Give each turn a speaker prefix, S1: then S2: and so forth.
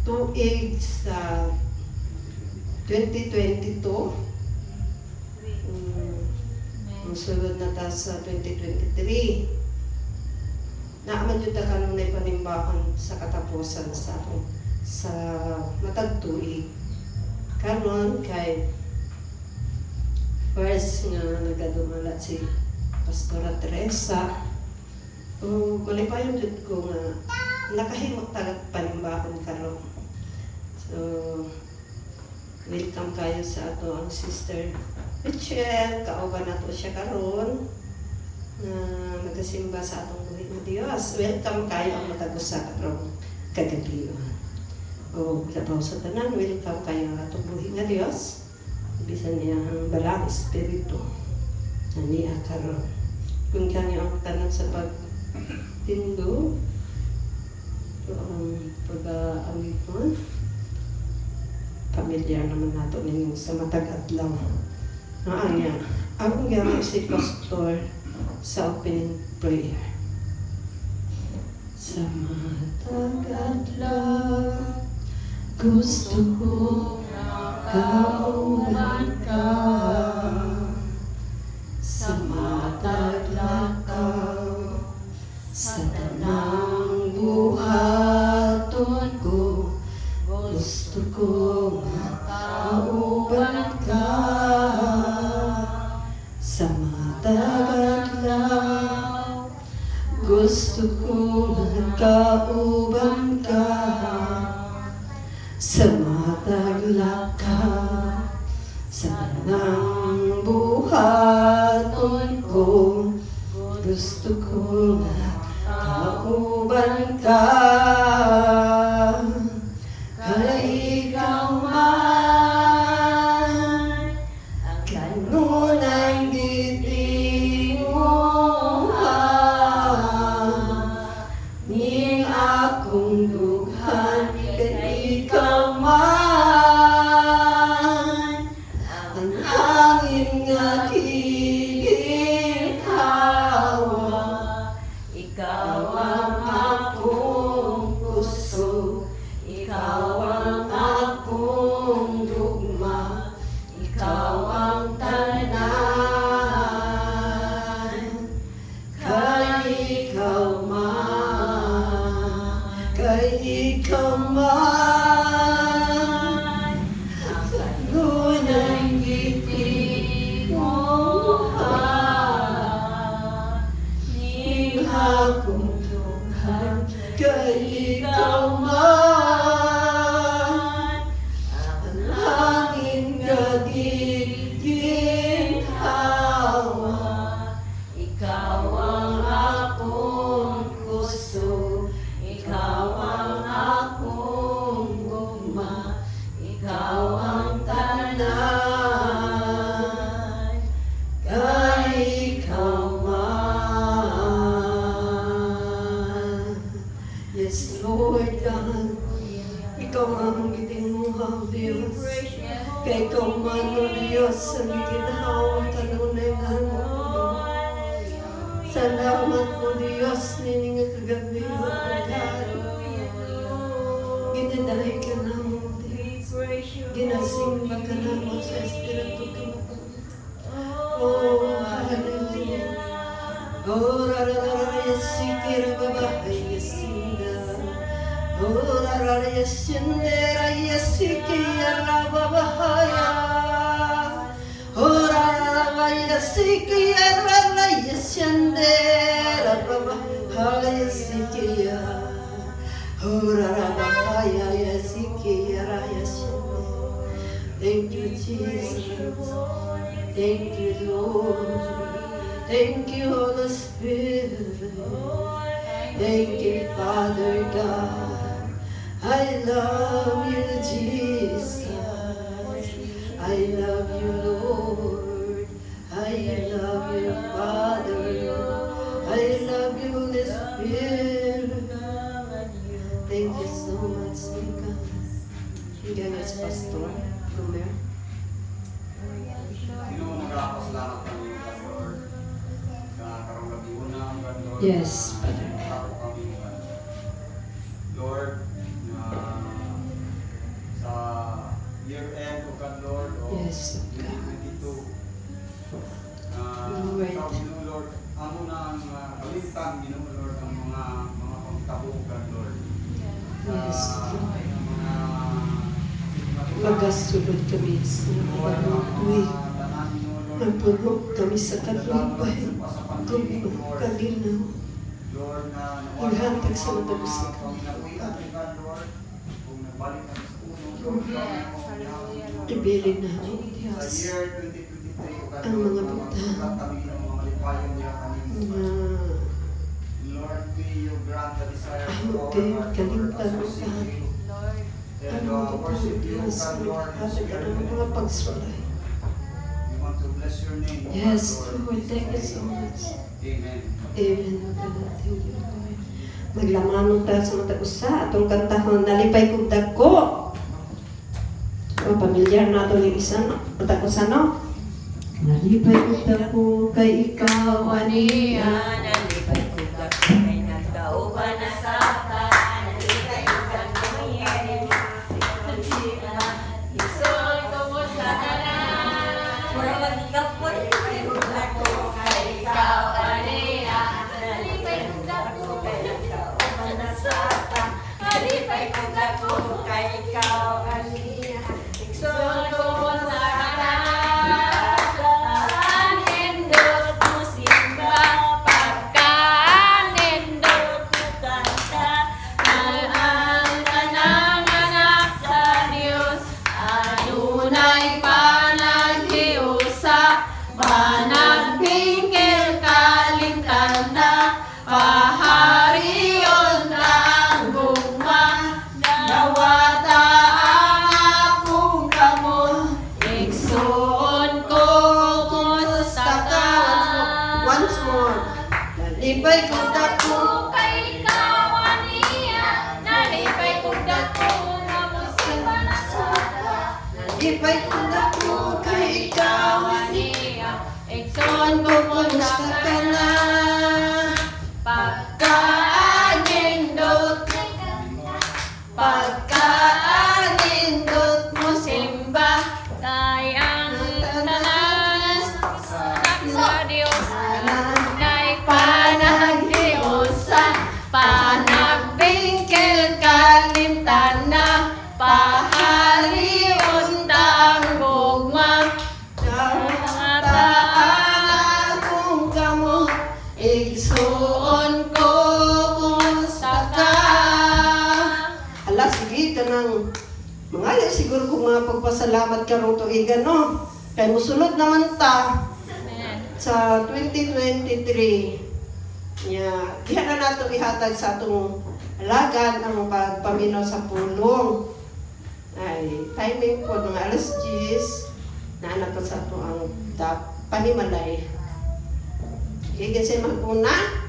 S1: tuig sa 2022. Musulod na ta sa 2023. Naaman yun na kanong na ipanimbahan sa katapusan sa matag tuig. Karon kay first nga nagadumala si Pastora Teresa. Malipayon dito ko nga nakahimok talag panimbahan karon. So, welcome kayo sa ato ang Sister Michelle. Kauban nato siya karon na nagasimba sa atong buhay ng Diyos. Welcome kayo ang matagos sa karong kagabi. O labaw sa tanan, welcome kayo ang atong buhay ng Diyos. Bisan niya ang balang espiritu na niya karon. Kung kanya ang tanan sa pagtindo, ang pag-amiton, pamilyar naman nato ninyo sa matag adlaw. Naanya, akong gamit si Pastor sa opening prayer. Sa matag adlaw, gusto ko kauban ka. Sa matag lakaw, sa tanang buhaton ko, gusto ko makauban ka. Sa matag adlaw, gusto ko makauban ka. Sa matag lakaw, sa tanang buhaton ko, gusto ko makauban ka. Kay ikaw man ang kanunay gitinguhan, ning akong dughan. Kay ikaw man ang hangin nga giginhawa, ikaw ang akong puso, ikaw ang akong dugma, ikaw ang tanan. Kay ikaw man ang kanunay gitinguhan, ning akong dughan. Kay ikaw man ang hangin nga giginhawa, ikaw ang akong puso, ikaw ang akong gugma, ikaw ang tanan. Kay ikaw man. Yes, Lord God, ikaw ang gitinguhang Diyos. Kay ikaw man, O Diyos, ang giginhawang kanunay nga mundo. Salamat, O Diyos, nining nga kagabi, O God. Ginadahay ka naman, Diyos. Ginasimba ka naman sa Espiritu ka. Oh, hallelujah. Oh, rararara, yasikira, babahay, yasinda. Oh, rarara, yasindera, yasikira, babahaya. Oh, rarara, yasikira, yasindera, babahaya, yasikira. Oh, rarara, yasikira, yasindera. Thank you, Jesus. Thank you, Lord. Thank you, Holy Spirit. Thank you, Father God. I love you, Jesus. I love you, Lord. I love you, Father. I love you, Holy Spirit. Thank you so much, Mika. Hingga nga si Pastor Romer.
S2: Yes, Father.
S3: Lord,
S1: Maestro. Magasulod kami sa Uy. Nagpulog kami sa kalipay. Gumulog kalinaw. Ighatag sa matagos sa ibilin na ang Diyos ang mga buta na kalimtan mo ka ang mga buta ng Diyos hatag ka ng mga pagsulay. Yes, Lord, thank you so much. Amen. Amen. Thank you, Lord. Maglamanong tayo sa matag-usa atong kantahon nalipay kong dagko. Pamilyar na ito yung isa, no? Matag-usa, no? Nalipay kong dagko kay ikaw, aniya.
S2: Nalipay kong dagko kay nagkauban na sa ta. Nalipay kong dagko kay Isol, kumusta ka na? Murag ikapoy, nalipay kong dagko kay ikaw, aniya. Nalipay kong dagko kay nagkauban na sa ta. Nalipay kong dagko kay ikaw, aniya. Isol, kumusta ka na? Nindot mo simba, pagka-nindot mo kanta. Ang tanang anak sa Diyos, adunay panaghiusa, panagbingkil kalingkanda, pahariyon ang gugma, nawata ang akong kamot, igsuon ko kumusta ka.
S1: Once more. Nalipay kong dagko.
S2: Kay ikaw, aniya, nalipay kong dagko nga musimba na sa ta.
S1: Nalipay kong dagko kay ikaw,
S2: aniya, igsoon ko
S1: kumusta ka na?
S2: pagka-anindot, pagka-anindot mo simba, kay ang tanas sa Diyos, nay panaghiusa, panagbingkil kalimtan na, pahari undang gugma, nawata ang akong kamot, igsuon ko kumusta ka.
S1: Ala, sige ka nang mga siguro kung mga pagpasalamat ka rong tuigan, no? Kaya musulod naman ta sa 2023. Diyan na nato ihatag sa atong alagan ang pagpaminaw sa pulong. Ay, timing po mga alas 10 na anak ko sa ato ang panimalay. Okay, kasi mag-una.